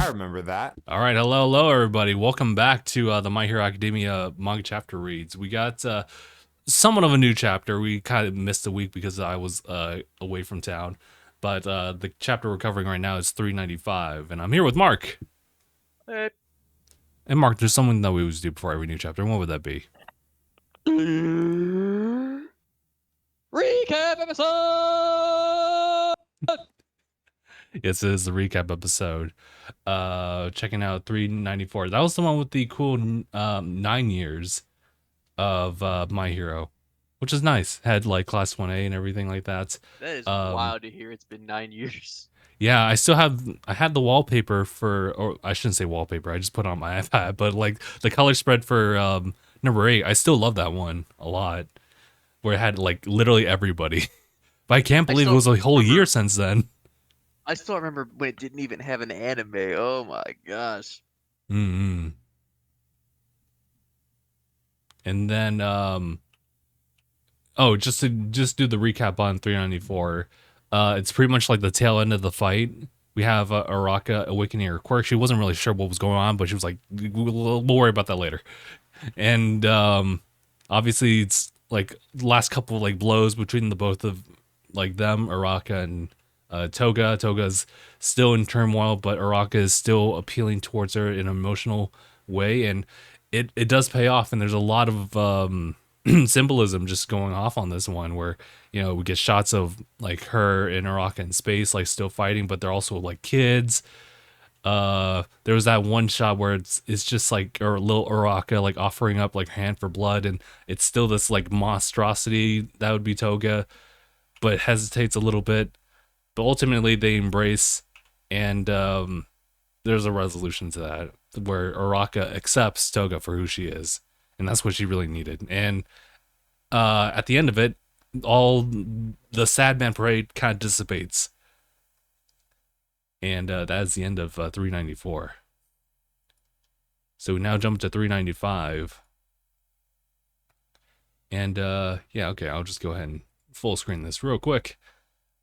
I remember that. All right, hello, everybody. Welcome back to the My Hero Academia Manga Chapter reads. We got somewhat of a new chapter. We kind of missed a week because I was away from town, but the chapter we're covering right now is 395, and I'm here with Mark. Hey. And Mark, there's something that we always do before every new chapter. And what would that be? Recap episode! Yes, it is the recap episode. Checking out 394. That was the one with the cool 9 years of My Hero, which is nice. Had like class 1A and everything like that. That is wild to hear. It's been 9 years. Yeah, I had the wallpaper for, or I shouldn't say wallpaper, I just put it on my iPad, but like the color spread for number 8, I still love that one a lot, where it had like literally everybody. But I can't believe it was a whole year since then. I still remember when it didn't even have an anime. Oh my gosh. Mm-hmm. And then, oh, just to do the recap on 394, it's pretty much like the tail end of the fight. We have Araka awakening her quirk. She wasn't really sure what was going on, but she was like, we'll worry about that later. And obviously, it's like the last couple of like blows between the both of like them, Araka and Toga. Toga's still in turmoil, but Araka is still appealing towards her in an emotional way, and it does pay off. And there's a lot of symbolism just going off on this one, where we get shots of like her and Araka in space, like still fighting, but they're also like kids. There was that one shot where it's just like a little Araka like offering up like her hand for blood, and it's still this like monstrosity that would be Toga, but hesitates a little bit. But ultimately they embrace, and there's a resolution to that where Araka accepts Toga for who she is, and that's what she really needed. And at the end of it, all the sad man parade kind of dissipates, and that is the end of 394. So we now jump to 395, and yeah, okay, I'll just go ahead and full screen this real quick.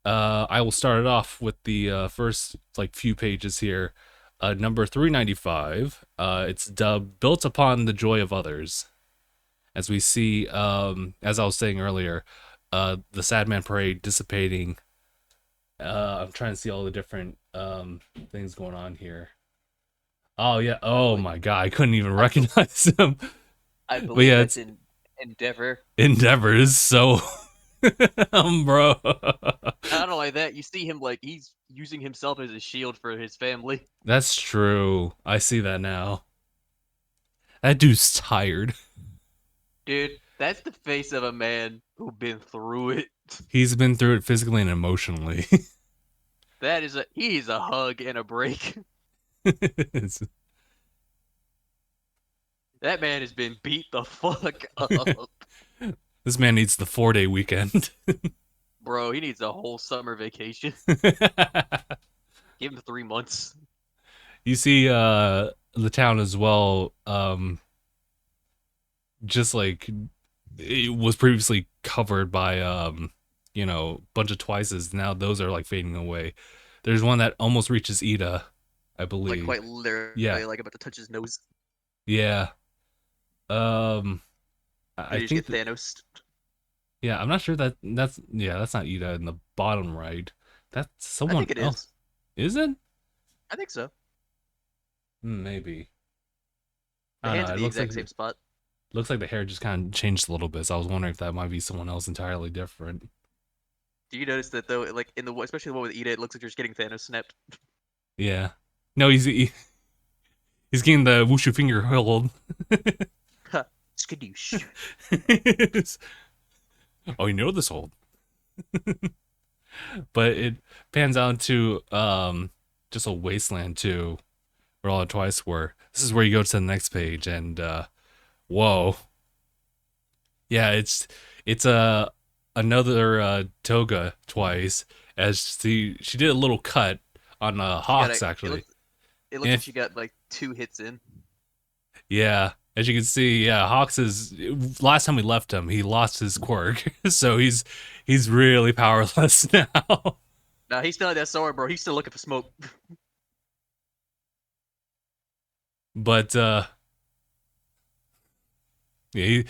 I will start it off with the first like few pages here. Number 395. It's dubbed "Built Upon the Joy of Others." As we see, as I was saying earlier, the Sad Man Parade dissipating. I'm trying to see all the different things going on here. Oh yeah. Oh my god, I couldn't even recognize him. I believe yeah, it's in Endeavor. Endeavor is so bro. Not only that, you see him like he's using himself as a shield for his family. That's true. I see that now. That dude's tired. Dude, that's the face of a man who's been through it. He's been through it physically and emotionally. He's a hug and a break. That man has been beat the fuck up. This man needs the 4-day weekend. Bro, he needs a whole summer vacation. Give him 3 months. You see the town as well, just like it was previously covered by a bunch of twices. Now those are like fading away. There's one that almost reaches Ida, I believe. Like quite literally, yeah, like about to touch his nose. Yeah. I think Thanos. Yeah, I'm not sure that's not Ida in the bottom right. That's someone I think it else. Is it? I think so. Maybe. The hands at the exact same spot. Looks like the hair just kind of changed a little bit, so I was wondering if that might be someone else entirely different. Do you notice that though? Like especially the one with Ida, it looks like you're just getting Thanos snapped. Yeah. No, he's getting the wushu finger hold. Skadoosh. Oh, you know this hold. But it pans out to just a wasteland too, where all the twice were. This is where you go to the next page, and whoa. Yeah, it's another Toga twice, as she did a little cut on Hawks actually. It looks like she got like 2 hits in. Yeah, as you can see, yeah, Hawks is, last time we left him, he lost his quirk, so he's really powerless now. Nah, he's still at that sword, bro. He's still looking for smoke. But yeah, he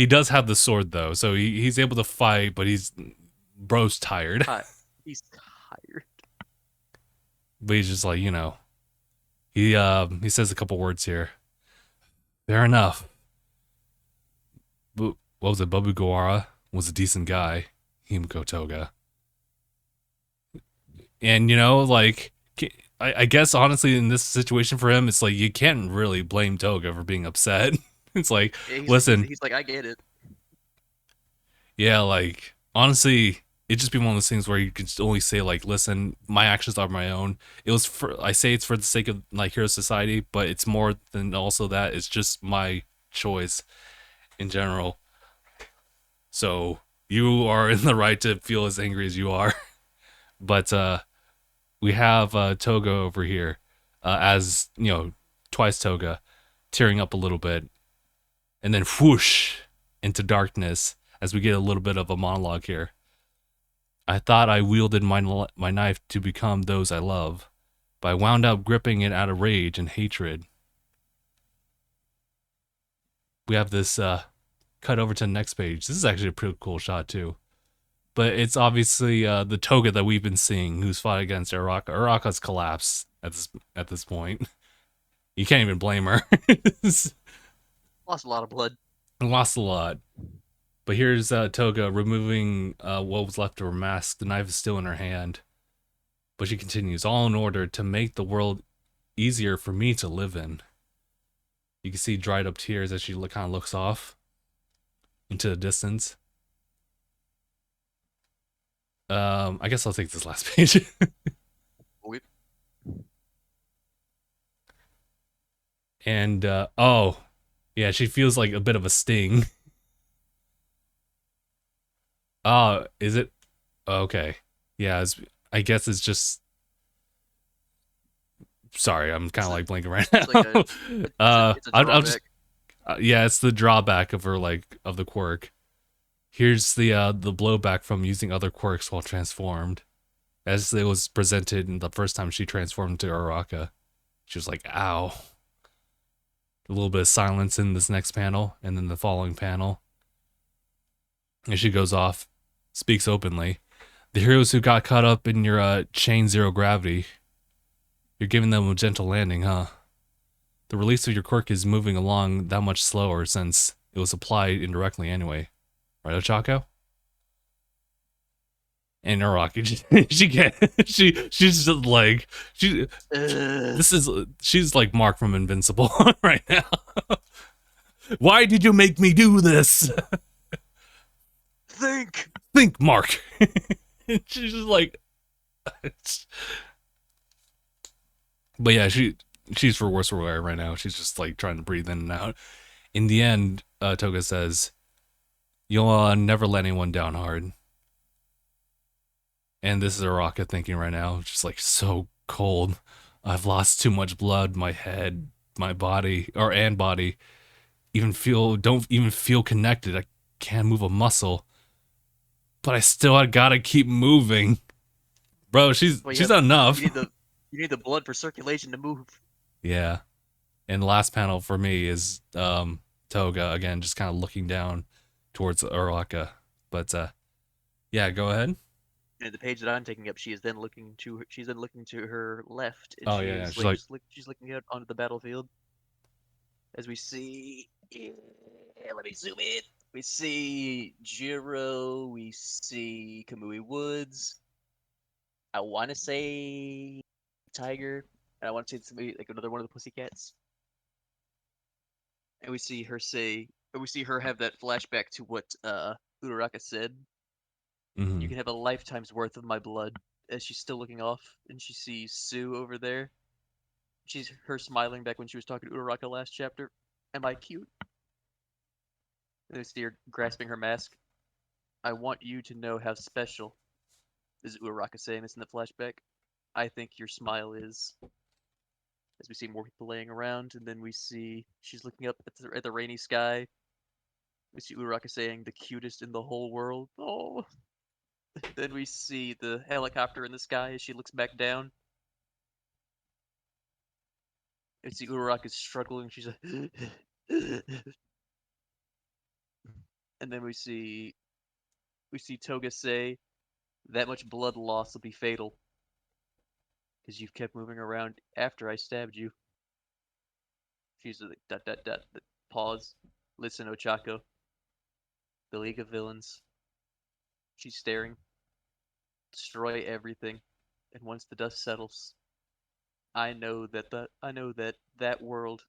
does have the sword though, so he's able to fight, but bro's tired. Hi. He's tired. But he's just like, he says a couple words here. Fair enough. What was it? Babu Gawara was a decent guy. Himiko Toga. And like I guess honestly in this situation for him, it's like you can't really blame Toga for being upset. It's like, Yeah, listen, he's like, I get it. yeah, like honestly, it just be one of those things where you can only say like, listen, my actions are my own. I say it's for the sake of like Hero Society, but it's more than also that. It's just my choice in general. So you are in the right to feel as angry as you are. But we have Toga over here, as twice Toga, tearing up a little bit, and then whoosh into darkness as we get a little bit of a monologue here. I thought I wielded my knife to become those I love, but I wound up gripping it out of rage and hatred. We have this cut over to the next page. This is actually a pretty cool shot too. But it's obviously the Toga that we've been seeing, who's fought against Uraka. Uraka's collapsed at this point. You can't even blame her. Lost a lot of blood. Lost a lot. But here's Toga removing what was left of her mask. The knife is still in her hand. But she continues, all in order to make the world easier for me to live in. You can see dried up tears as she kind of looks off into the distance. I guess I'll take this last page. Okay. And oh, yeah, she feels like a bit of a sting. Oh, is it? Okay. Yeah, I guess it's just. Sorry, I'm kind of like blanking right It's like now. it's a I'll just. drawback. Yeah, it's the drawback of her of the quirk. Here's the blowback from using other quirks while transformed, as it was presented in the first time she transformed to Uraka. She was like, "Ow." A little bit of silence in this next panel, and then the following panel. And she goes off, speaks openly. The heroes who got caught up in your chain zero gravity, you're giving them a gentle landing, huh? The release of your quirk is moving along that much slower since it was applied indirectly anyway. Right, Ochako? And Uraki, she's just like she's like Mark from Invincible right now. Why did you make me do this? Think, Mark. She's just like, but yeah, she's for worse for wear right now. She's just like trying to breathe in and out. In the end, Toga says, "You'll never let anyone down hard." And this is Araka thinking right now, just like so cold. I've lost too much blood. My head, my body, and body, don't even feel connected. I can't move a muscle, but I still gotta keep moving, bro. She's not enough. You need the blood for circulation to move. Yeah. And the last panel for me is Toga again, just kind of looking down towards Uraka. But yeah, go ahead. And the page that I'm taking up, she's then looking to her left, and Oh yeah, she's like, she's looking out onto the battlefield. As we see, let me zoom in. We see Jiro. We see Kamui Woods. I want to say Tiger, and I want to say somebody like another one of the Pussycats. And we see her have that flashback to what Uraraka said. You mm-hmm. can have a lifetime's worth of my blood. As she's still looking off, and she sees Sue over there. She's her smiling back when she was talking to Uraraka last chapter. Am I cute? And we see her grasping her mask. I want you to know how special. This is Uraraka saying this in the flashback. I think your smile is. As we see more people laying around, and then we see she's looking up at the rainy sky. We see Uraraka saying the cutest in the whole world. Oh. Then we see the helicopter in the sky as she looks back down. And see Uraraka is struggling. She's like, and then we see Toga say, "That much blood loss will be fatal because you've kept moving around after I stabbed you." She's like, dot dot dot. Pause. Listen, Ochako. The League of Villains. She's staring. Destroy everything. And once the dust settles, I know that world,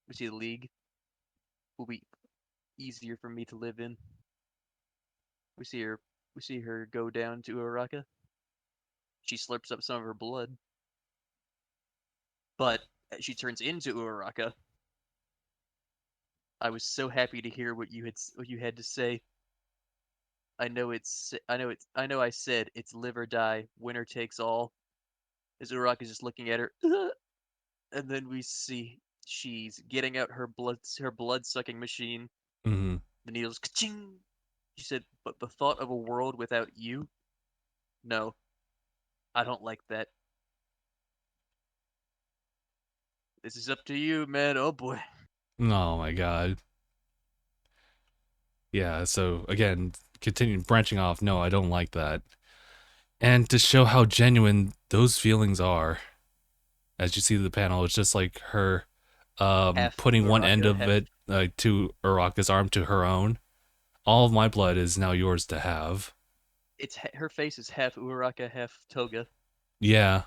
we see the League, will be easier for me to live in. We see her we see her go down to Uraraka. She slurps up some of her blood, but as she turns into Uraraka, I was so happy to hear what you had to say. I said it's live or die, winner takes all. As Uraraka's just looking at her, and then we see she's getting out her blood sucking machine. Hmm. The needles ka-ching. She said, "But the thought of a world without you? No, I don't like that. This is up to you, man. Oh boy." Oh my god. Yeah, so again, continuing branching off, no, I don't like that. And to show how genuine those feelings are, as you see the panel, it's just like her Half putting one end Uraraka, of half it to Uraka's arm to her own. All of my blood is now yours to have. it's her face is half Uraraka, half Toga. Yeah.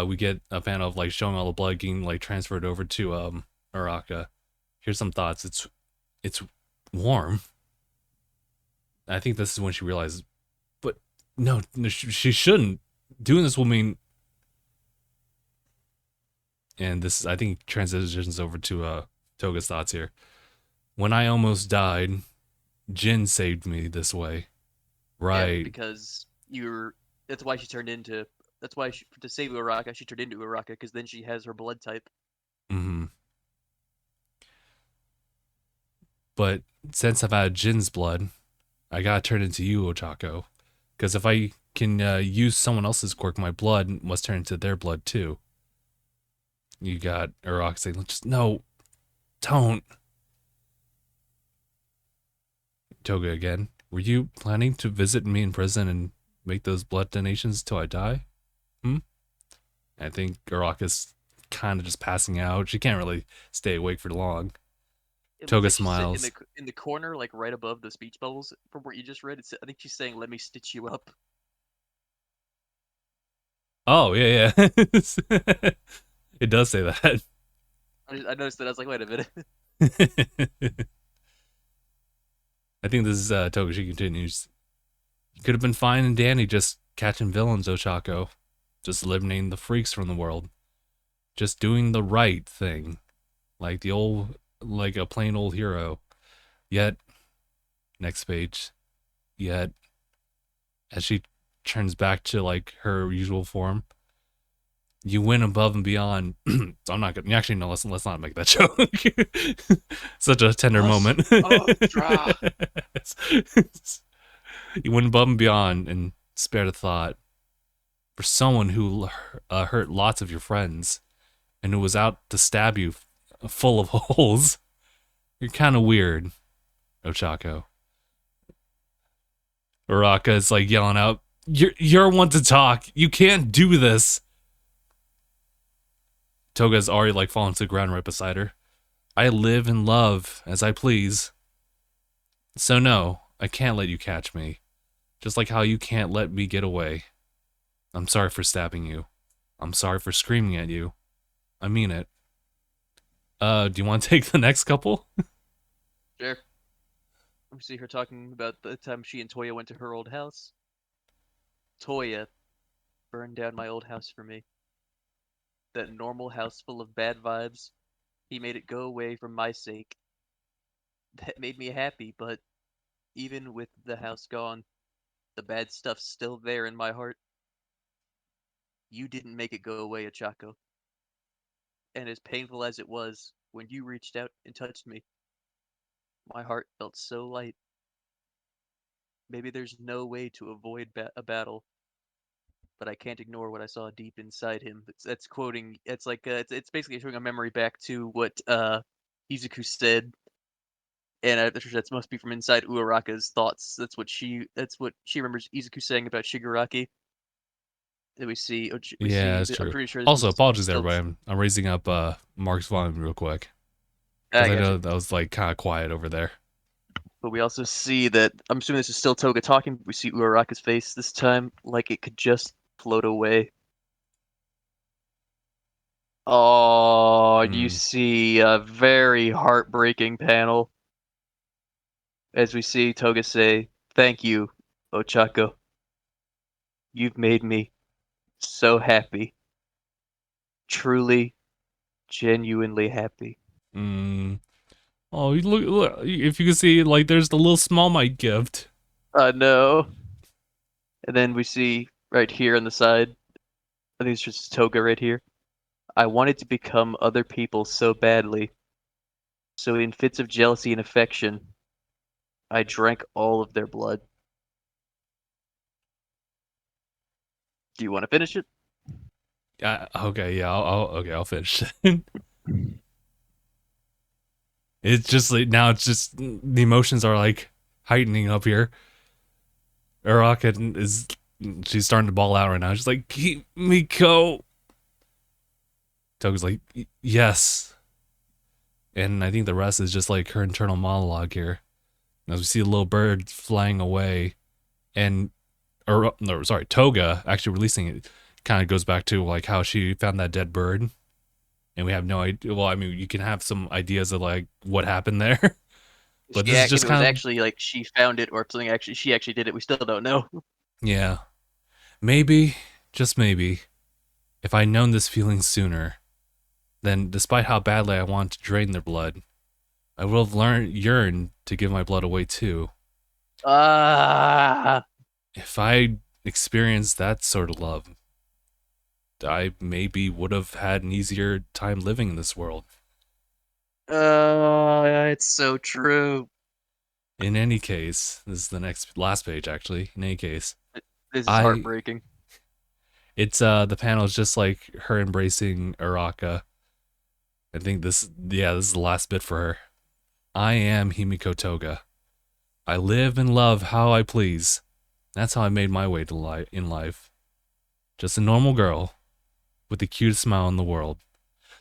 We get a panel of like showing all the blood getting like transferred over to Uraka. Here's some thoughts. It's warm. I think this is when she realizes, but no, no she shouldn't. Doing this will mean, and this I think transitions over to Toga's thoughts here. When I almost died, Jin saved me this way. Yeah, Right. because you're. That's why she turned into. That's why to save Uraraka, she turned into Uraraka because then she has her blood type. Mm-hmm. But since I've had Jin's blood, I gotta turn into you, Ochako. Because if I can use someone else's quirk, my blood must turn into their blood too. You got Uraka saying, just no, don't. Toga again. Were you planning to visit me in prison and make those blood donations till I die? Hmm? I think Uraka's kind of just passing out. She can't really stay awake for long. It looks Toga like she's sitting in the smiles. in the corner, like right above the speech bubbles from what you just read. I think she's saying, "Let me stitch you up." Oh, yeah, yeah. It does say that. I noticed that. I was like, "Wait a minute." I think this is Toga. She continues. You could have been fine and dandy just catching villains, Ochako. Just eliminating the freaks from the world. Just doing the right thing. Like a plain old hero. Yet, next page. Yet, as she turns back to like her usual form, you went above and beyond. So I'm not gonna actually no. Let's not make that joke. Such a tender Us. moment. Oh, draw. You went above and beyond and spared a thought for someone who hurt lots of your friends and who was out to stab you full of holes. You're kind of weird, Ochako. Uraka is like yelling out, "You're one to talk. You can't do this." Toga's already like fallen to the ground right beside her. I live and love as I please. So no, I can't let you catch me. Just like how you can't let me get away. I'm sorry for stabbing you. I'm sorry for screaming at you. I mean it. Do you want to take the next couple? Sure. We see her talking about the time she and Toya went to her old house. Toya burned down my old house for me. That normal house full of bad vibes. He made it go away for my sake. That made me happy, but even with the house gone, the bad stuff's still there in my heart. You didn't make it go away, Achako. And as painful as it was, when you reached out and touched me, my heart felt so light. Maybe there's no way to avoid a battle, but I can't ignore what I saw deep inside him. That's quoting. It's like it's basically showing a memory back to what Izuku said, and I'm sure that must be from inside Uraraka's thoughts. That's what she remembers Izuku saying about Shigaraki. That we see. We Yeah, see. that's I'm true. pretty sure this Also, was apologies still. everybody. I'm raising up Mark's volume real quick because I I got you. know that was like kind of quiet over there. But we also see that I'm assuming this is still Toga talking. We see Uraraka's face this time, like it could just float away. Oh, you Mm. see a very heartbreaking panel as we see Toga say, "Thank you, Ochako. You've made me so happy. Truly, genuinely happy." Mm. Oh, you look! If you can see, like, there's the little small mic gift. No. And then we see right here on the side, I think it's just Toga right here. I wanted to become other people so badly. So in fits of jealousy and affection, I drank all of their blood. Do you want to finish it? Okay, yeah, okay, I'll finish. It's just like now, it's just the emotions are like heightening up here. Uraka is she's starting to ball out right now. She's like, "Keep me go." Toga's like, "Yes," and I think the rest is just like her internal monologue here. As we see a little bird flying away, and or no, sorry, Toga actually releasing it, kind of goes back to like how she found that dead bird, and we have no idea. Well, I mean, you can have some ideas of like what happened there, but this is If just it was kind of actually like she found it or if something actually she actually did it, we still don't know. yeah, maybe, just maybe, if I'd known this feeling sooner, then despite how badly I want to drain their blood, I would have yearned to give my blood away too. Ah, If I experienced that sort of love, I maybe would have had an easier time living in this world. it's so true. In any case, this is the last page actually. In any case, This is I heartbreaking. it's the panel is just like her embracing Araka. I think this is the last bit for her. I am Himiko Toga. I live and love how I please. That's how I made my way to in life. Just a normal girl with the cutest smile in the world.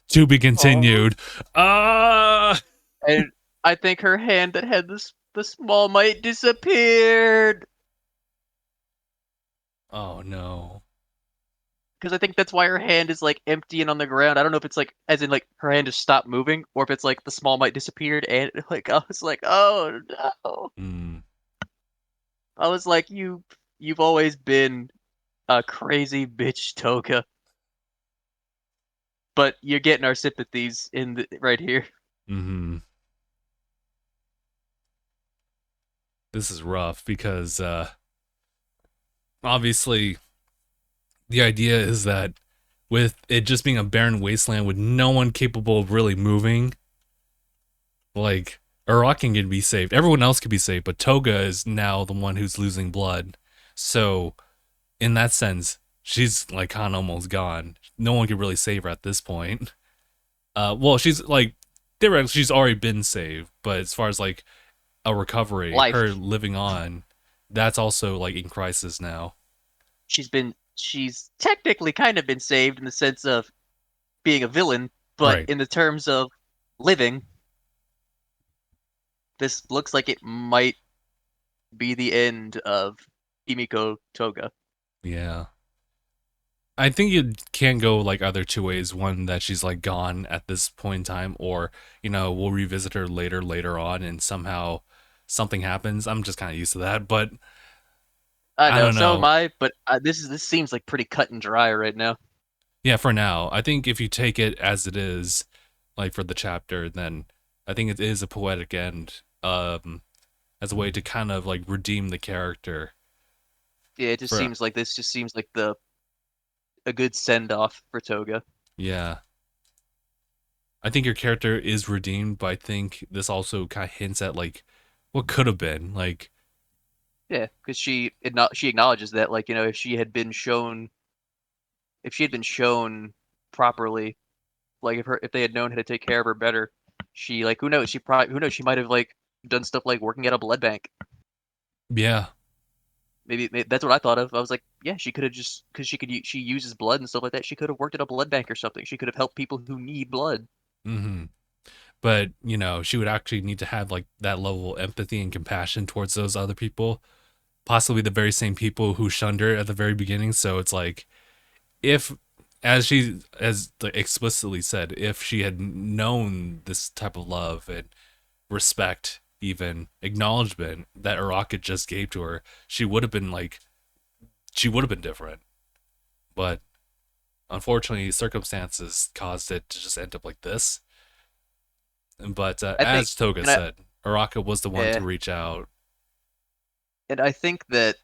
To be Oh, continued. Ah! and I think her hand that had the small mite disappeared. Oh no. Because I think that's why her hand is like empty and on the ground. I don't know if it's like as in like her hand just stopped moving, or if it's like the small mite disappeared and like I was like, oh no. Mm, I was like, you've always been a crazy bitch, Toga, but you're getting our sympathies right here. hmm This is rough because obviously the idea is that with it just being a barren wasteland with no one capable of really moving, like Arakan can be saved. Everyone else could be saved, but Toga is now the one who's losing blood. So in that sense, she's like kind of almost gone. No one could really save her at this point. Well, she's like theoretically she's already been saved, but as far as like a recovery, her Life. living on, that's also like in crisis now. She's technically kind of been saved in the sense of being a villain, but Right. in the terms of living, this looks like it might be the end of Himiko Toga. Yeah. I think it can go like either two ways. One that she's like gone at this point in time, or we'll revisit her later on, and somehow something happens. I'm just kind of used to that, but I I know, don't so am know. I, but this seems like pretty cut and dry right now. Yeah, for now, I think if you take it as it is, like for the chapter, then I think it is a poetic end, as a way to kind of like redeem the character. Yeah, it just For seems like this just seems like the a good send off for Toga. yeah, I think your character is redeemed, but I think this also kind of hints at like what could have been. Like Yeah, because she acknowledges that, like, if she had been shown if she had been shown properly, like if they had known how to take care of her better, she like who knows she might have like done stuff like working at a blood bank. Yeah. Maybe that's what I thought of. I was like, yeah, she could have just because she uses blood and stuff like that. She could have worked at a blood bank or something. She could have helped people who need blood. Hmm. But, she would actually need to have like that level of empathy and compassion towards those other people, possibly the very same people who shunned her at the very beginning. So it's like, if, as explicitly said, if she had known this type of love and respect, even acknowledgement that Araka just gave to her, she would have been different. But unfortunately, circumstances caused it to just end up like this. But I think, as Toga and I, said, Araka was the one to eh, reach out. and I think that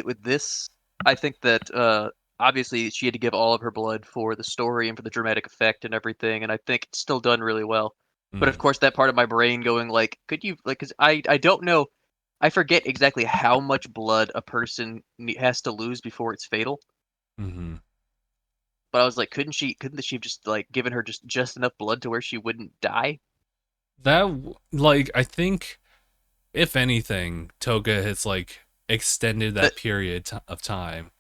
with this, I think that obviously she had to give all of her blood for the story and for the dramatic effect and everything, and I think it's still done really well. But of Mm, course, that part of my brain going like, could you like? Because I don't know, I forget exactly how much blood a person has to lose before it's fatal. mm-hmm. But I was like, couldn't she have just like given her just enough blood to where she wouldn't die? I think, if anything, Toga has like extended That that period of time.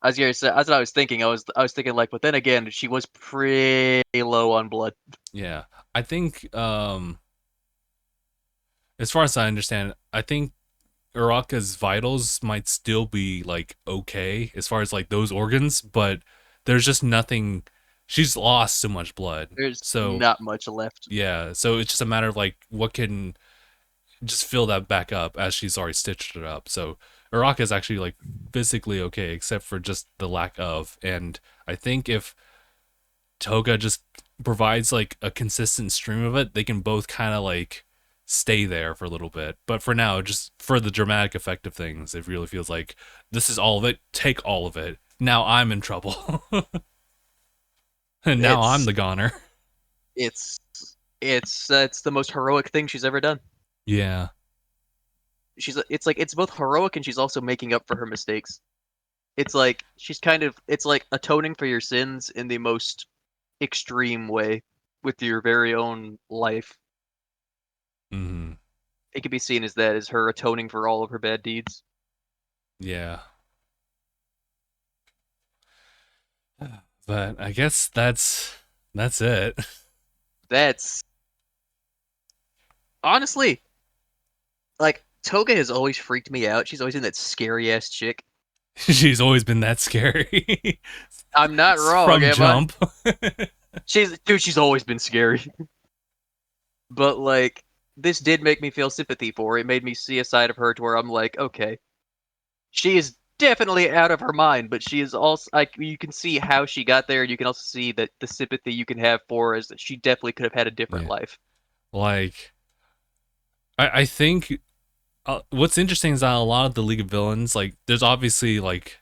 I was gonna say, that's what I was thinking. I was thinking like, but then again, she was pretty low on blood. Yeah. I think, as far as I understand, I think Uraka's vitals might still be like okay as far as like those organs, but there's just nothing. She's lost so much blood. There's So, not much left. yeah. So it's just a matter of like what can just fill that back up as she's already stitched it up. So Uraka is actually like physically okay, except for just the lack of. And I think if Toga just provides like a consistent stream of it, they can both kind of like stay there for a little bit. But for now, just for the dramatic effect of things, it really feels like this is all of it. Take all of it. Now I'm in trouble. And now I'm It's the goner. it's it's the most heroic thing she's ever done. Yeah. It's like it's both heroic and she's also making up for her mistakes. It's like she's kind of it's like atoning for your sins in the most extreme way with your very own life. Hmm. It could be seen as that as her atoning for all of her bad deeds. Yeah. But I guess that's it. That's honestly like Toga has always freaked me out. She's always been that scary ass chick. She's always been that scary. I'm not wrong, From am I? jump. She's always been scary. But like this did make me feel sympathy for her. It made me see a side of her to where I'm like, okay, she is definitely out of her mind, but she is also like you can see how she got there, and you can also see that the sympathy you can have for her is that she definitely could have had a different Yeah. life. Like I think what's interesting is that a lot of the League of Villains, like there's obviously like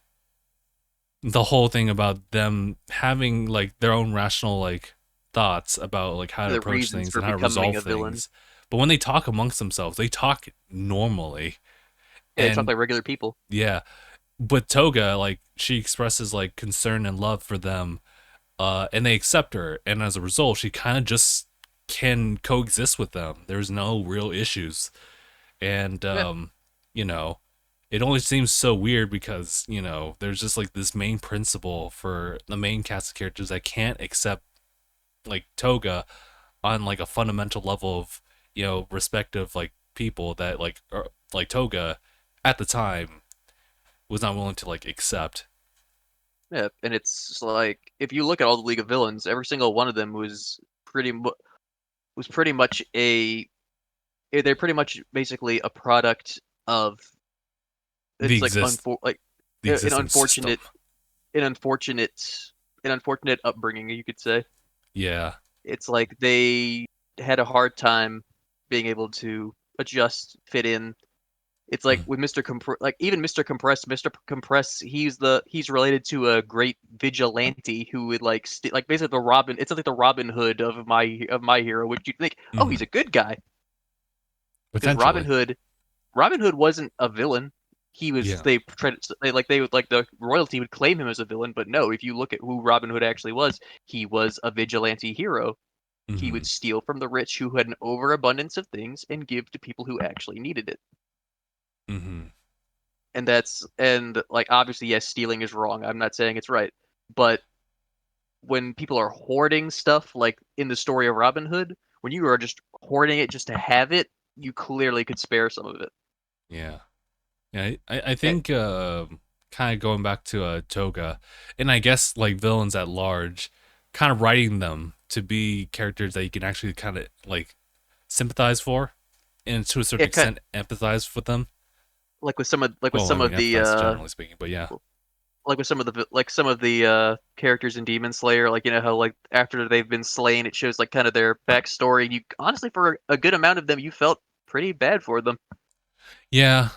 the whole thing about them having like their own rational like thoughts about like how to The approach reasons things for and how to becoming resolve a villain. things. But when they talk amongst themselves, they talk normally. Yeah, they talk And like regular people. yeah, but Toga, like she expresses like concern and love for them, and they accept her, and as a result, she kind of just can coexist with them. There's no real issues, and Yeah, you know, it only seems so weird because there's just like this main principle for the main cast of characters that can't accept like Toga on like a fundamental level of respect of like people that like Toga at the time was not willing to like accept. yeah, and it's like if you look at all the League of Villains, every single one of them was pretty much a they're pretty much basically a product of the it's like exist like the an existing system. an unfortunate an unfortunate upbringing, you could say. Yeah. It's like they had a hard time being able to adjust, fit in. It's like Mm. with like even Mr. Compress, he's related to a great vigilante who would like like basically the Robin. It's like the Robin Hood of my hero, which you think, oh, he's Hmm. a good guy because Potentially. Robin Hood wasn't a villain. He was Yeah. they tried they would like the royalty would claim him as a villain, but no, if you look at who Robin Hood actually was, he was a vigilante hero. He Hmm. would steal from the rich who had an overabundance of things and give to people who actually needed it. Hmm. And like obviously yes, stealing is wrong. I'm not saying it's right. But when people are hoarding stuff like in the story of Robin Hood, when you are just hoarding it just to have it, you clearly could spare some of it. Yeah. Yeah. I Eh, think kind of going back to Toga, and I guess like villains at large, kind of writing them to be characters that you can actually kind of like sympathize for, and to a certain it kind extent empathize with them. like with Well, I some mean of the empathize generally speaking, but yeah. characters in Demon Slayer, like you know how like after they've been slain, it shows like kind of their backstory. And you honestly, for a good amount of them, you felt pretty bad for them. Yeah,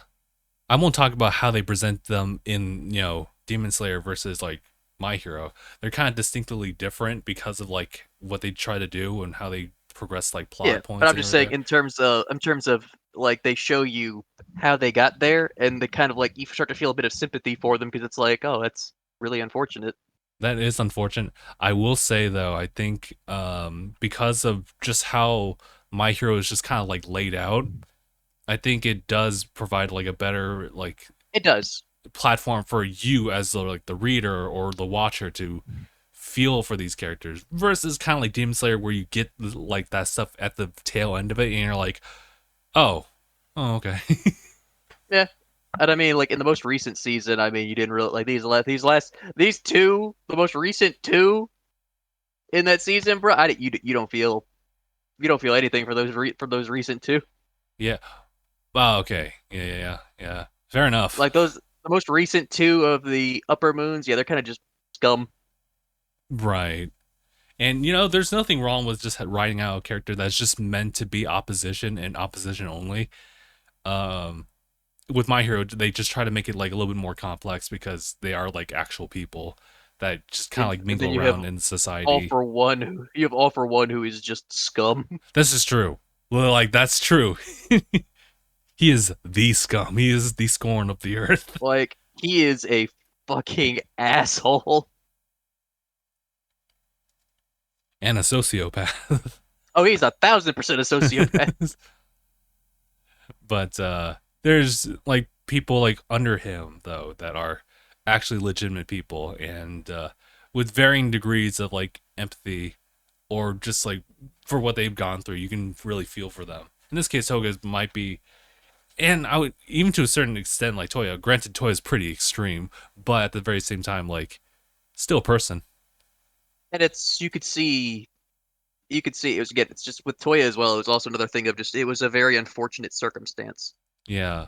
I won't talk about how they present them in Demon Slayer versus like My Hero. They're kind of distinctly different because of like what they try to do and how they progress like Yeah, plot but points I'm and just saying everything. in terms of like they show you how they got there, and they kind of like you start to feel a bit of sympathy for them because it's like, oh, that's really unfortunate. That is unfortunate. I will say though, I think because of just how My Hero is just kind of like laid out, I think it does provide like a better like It does. platform for you as the like the reader or the watcher to feel for these characters versus kind of like Demon Slayer where you get like that stuff at the tail end of it and you're like, oh, oh, okay. Yeah. And I mean, like in the most recent season, I mean, you didn't really like these two, the most recent two in that season, bro. You don't feel anything for from those recent two. Yeah. Wow. Okay. Yeah. Yeah. Yeah. Yeah. Fair enough. Like the most recent two of the upper moons, yeah, they're kind of just scum. Right. And there's nothing wrong with just writing out a character that's just meant to be opposition and opposition only. Um, with My Hero, they just try to make it like a little bit more complex because they are like actual people that just kind of like And then mingle you have around in all society. for one. You have all for one who is just scum. This is true. Well, like that's true. He is the scum. He is the scorn of the earth Like he is a fucking asshole. and a sociopath. Oh, he's 1,000% a sociopath. But there's like people like under him though that are actually legitimate people and with varying degrees of like empathy or just like for what they've gone through, you can really feel for them. In this case, Toga might be, and I would even to a certain extent like Toya. Granted, Toya's pretty extreme, but at the very same time, like still a person. And it's you could see it was again. It's just with Toya as well. It was also another thing of just it was a very unfortunate circumstance. Yeah,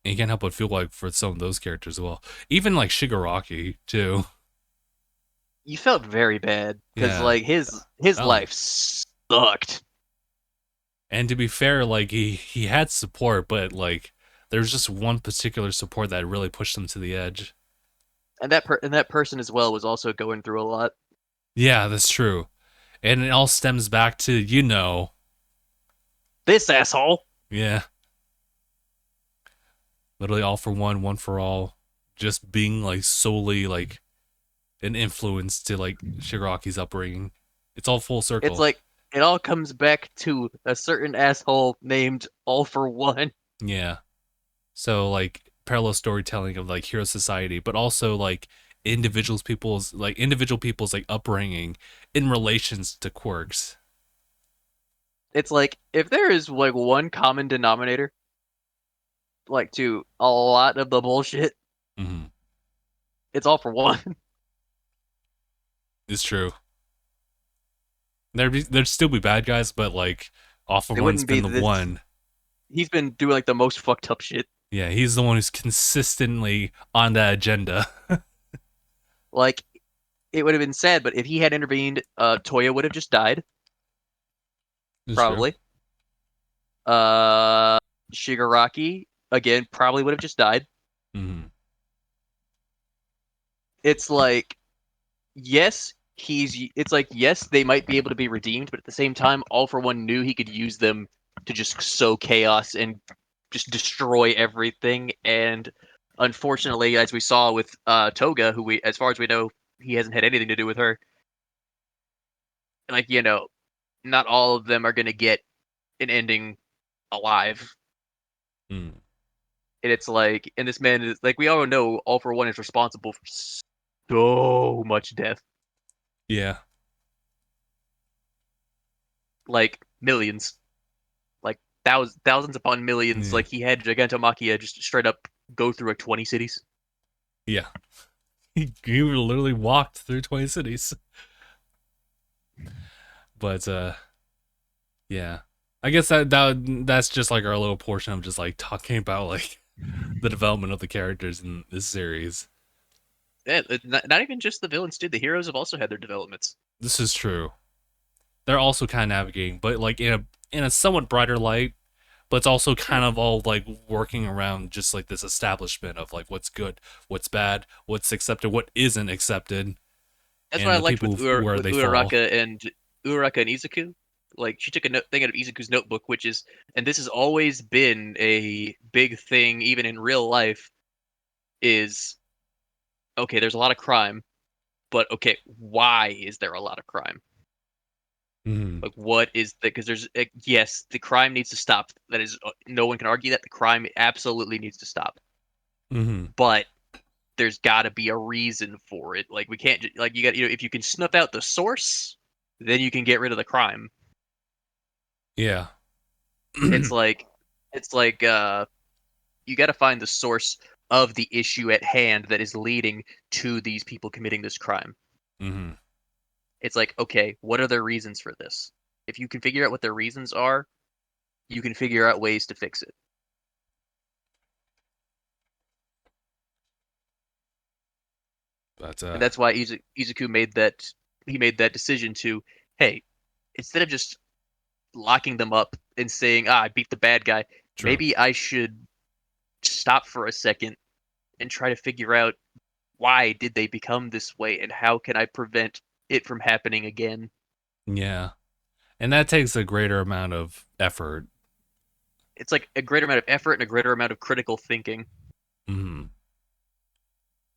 and you can't help but feel like for some of those characters as well. Even like Shigaraki too. You felt very bad because Yeah. like his Oh, life sucked. and to be fair, like he had support, but like there's just one particular support that really pushed him to the edge. And that person as well was also going through a lot. Yeah, that's true. And it all stems back to This asshole. yeah, literally all for one, one for all, just being like solely like an influence to like Shigaraki's upbringing. It's all full It's circle. like it all comes back to a certain asshole named All for One. Yeah. So like parallel storytelling of like hero society, but also like individual people's like upbringing in relations to quirks. It's like if there is like one common denominator, like to a lot of the bullshit, Mm-hmm. it's All for One. It's true. There'd still be bad guys, but like All for It One's wouldn't be been the this. one. He's been doing like the most fucked up shit. Yeah, he's the one who's consistently on that agenda. Like it would have been sad, but if he had intervened, Toya would have just died, It's true. probably. Uh, Shigaraki again probably would have just died. Mm-hmm. It's like yes, it's like yes, they might be able to be redeemed, but at the same time, All for One knew he could use them to just sow chaos and just destroy everything. And unfortunately, as we saw with Toga, who as far as we know, he hasn't had anything to do with her. Like, not all of them are gonna get an ending alive. Mm. And it's like, and this man is like, we all know All for One is responsible for so much death, Yeah. like millions, like thousands upon millions. Yeah. Like he had Gigantomachia just straight up go through like 20 cities. Yeah. He literally walked through 20 cities. But yeah. I guess that's just like our little portion of just like talking about like the development of the characters in this series. Yeah, not even just the villains, dude. The heroes have also had their developments. This is true. They're also kind of navigating, but like in a somewhat brighter light, but it's also Sure. kind of all like working around just like this establishment of like what's good, what's bad, what's accepted, what isn't accepted, That's what and I the liked people with where they fall. Uraraka and Izuku. Like she took a thing out of Izuku's notebook, which is, and this has always been a big thing, even in real life. Is okay. There's a lot of crime, but okay, why is there a lot of crime? Mm-hmm. Like, what is the? Because yes, the crime needs to stop. That is, no one can argue that the crime absolutely needs to stop. Mm-hmm. But there's got to be a reason for it. Like we can't like you got if you can snuff out the source, then you can get rid of the crime. Yeah. It's like it's like you got to find the source of the issue at hand that is leading to these people committing this crime. Mm-hmm. It's like, okay, what are their reasons for this? If you can figure out what their reasons are, you can figure out ways to fix it. But And that's why Izuku made that decision to, hey, instead of just locking them up and saying, "Ah, I beat the bad guy," true. maybe I should stop for a second and try to figure out why did they become this way and how can I prevent it from happening again. Yeah. And that takes a greater amount of effort. It's like a greater amount of effort and a greater amount of critical thinking. Mm-hmm.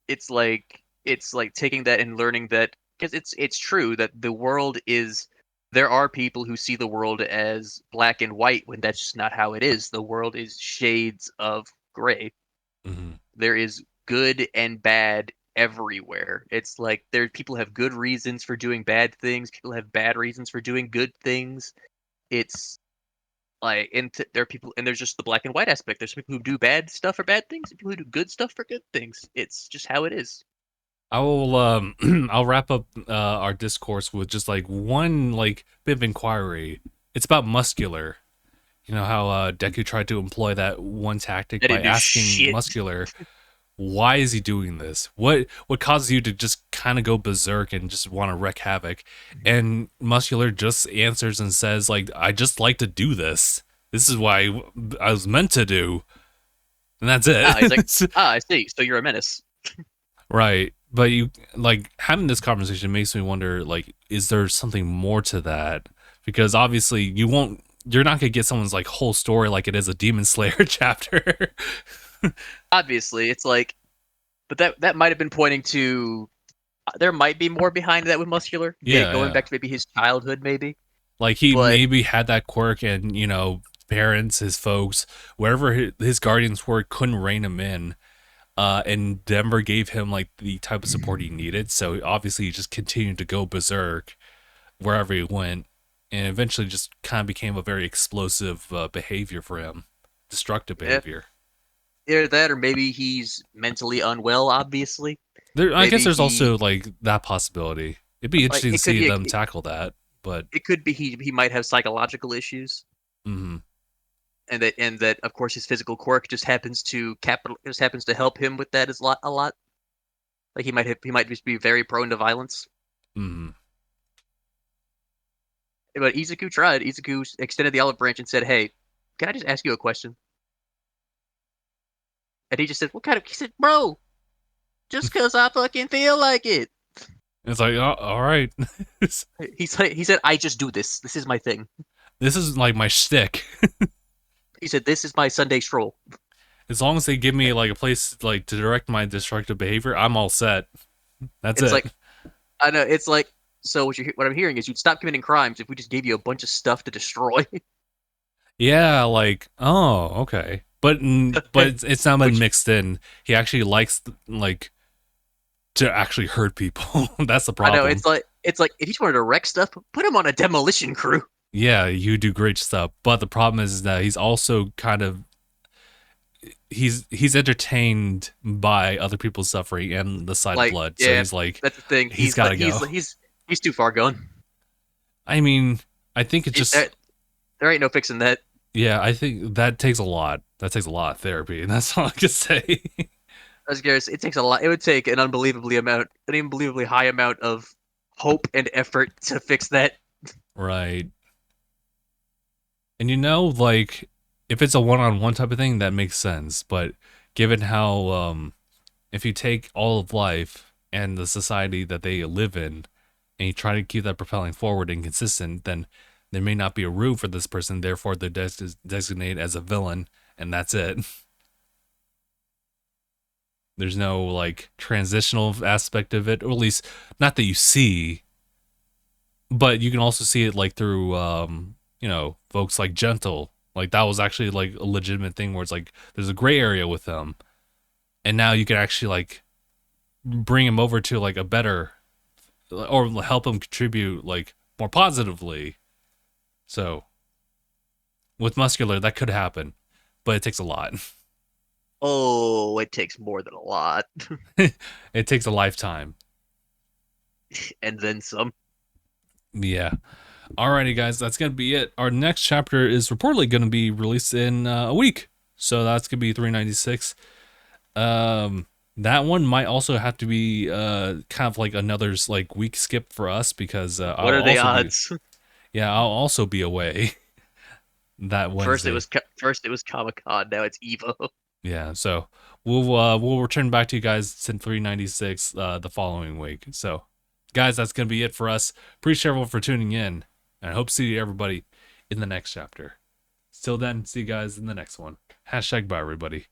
It's like taking that and learning that because it's true that the world is there are people who see the world as black and white when that's just not how it is. The world is shades of gray. Mm-hmm. There is good and bad everywhere. It's like there people have good reasons for doing bad things, people have bad reasons for doing good things. It's like there are people and there's just the black and white aspect. There's people who do bad stuff for bad things, and people who do good stuff for good things. It's just how it is. I will I'll wrap up our discourse with just like one like bit of inquiry. It's about muscular. You know how Deku tried to employ that one tactic I by didn't do asking shit. muscular, why is he doing this? What causes you to just kind of go berserk and just want to wreak havoc? And muscular just answers and says like, I just like to do this. This is why I was meant to do. And that's He's like, it. I see. So you're a menace. Right. But you like having this conversation makes me wonder like is there something more to that? Because obviously you're not going to get someone's like whole story like it is a Demon Slayer chapter. Obviously, it's like, but that might have been pointing to there might be more behind that with muscular. Yeah, Going yeah. back to maybe his childhood, maybe. Like he But maybe had that quirk and, you know, parents, his folks, wherever his guardians were couldn't rein him in. And Denver gave him like the type of support he needed. So obviously he just continued to go berserk wherever he went, and eventually just kind of became a very explosive behavior for him, destructive yeah, behavior. either that or maybe he's mentally unwell. Obviously, I guess maybe there's he also like that possibility. It'd be like interesting to it could see be them tackle that, but it could be he might have psychological issues, mm, and that of course his physical quirk just happens to help him with that a lot. Like he might just be very prone to violence. mm, But Izuku tried. Izuku extended the olive branch and said, "Hey, can I just ask you a question?" And he just said, "What kind of?" He said, "Bro, just cause I fucking feel like it." it's like oh, all right, He said, "I just do this. This is my thing." this is like my shtick. He said, "This is my Sunday stroll." As long as they give me like a place like to direct my destructive behavior, I'm all set. That's It's it. like I know. It's like so. What I'm hearing is you'd stop committing crimes if we just gave you a bunch of stuff to destroy. Yeah, like, oh, okay. But it's not been Which mixed in. He actually likes like to actually hurt people. That's the I know. problem. It's like if you just wanted to wreck stuff, put him on a demolition crew. Yeah, you do great stuff, but the problem is that he's also kind of he's entertained by other people's suffering and the sight of Like, blood. So yeah, he's like that's the thing. he's got to go. He's too far gone. I mean, I think it just There ain't no fixing that. yeah, I think that takes a lot. That takes a lot of therapy, and that's all I can say. As Garrus, it takes a lot. It would take an unbelievably high amount of hope and effort to fix that. Right. And like if it's a one-on-one type of thing, that makes sense. But given how if you take all of life and the society that they live in and you try to keep that propelling forward and consistent, then there may not be a room for this person. Therefore, they're designated as a villain, and that's it. There's no like transitional aspect of it, or at least not that you see, but you can also see it like through folks like Gentle. Like that was actually like a legitimate thing where it's like there's a gray area with them, and now you can actually like bring him over to like a better or help him contribute like more positively. So with Muscular, that could happen, but it takes a lot. Oh, it takes more than a lot, It takes a lifetime. and then some. Yeah. Alrighty, guys, that's gonna be it. Our next chapter is reportedly gonna be released in a week, so that's gonna be 396. That one might also have to be kind of like another's like week skip for us because What I'll are the also be odds? I'll also be away that Wednesday. First it was Comic Con. Now it's Evo. Yeah, so we'll return back to you guys in 396 the following week. So, guys, that's gonna be it for us. Appreciate everyone for tuning in, and I hope to see everybody in the next chapter. Till then, see you guys in the next one. Hashtag bye, everybody.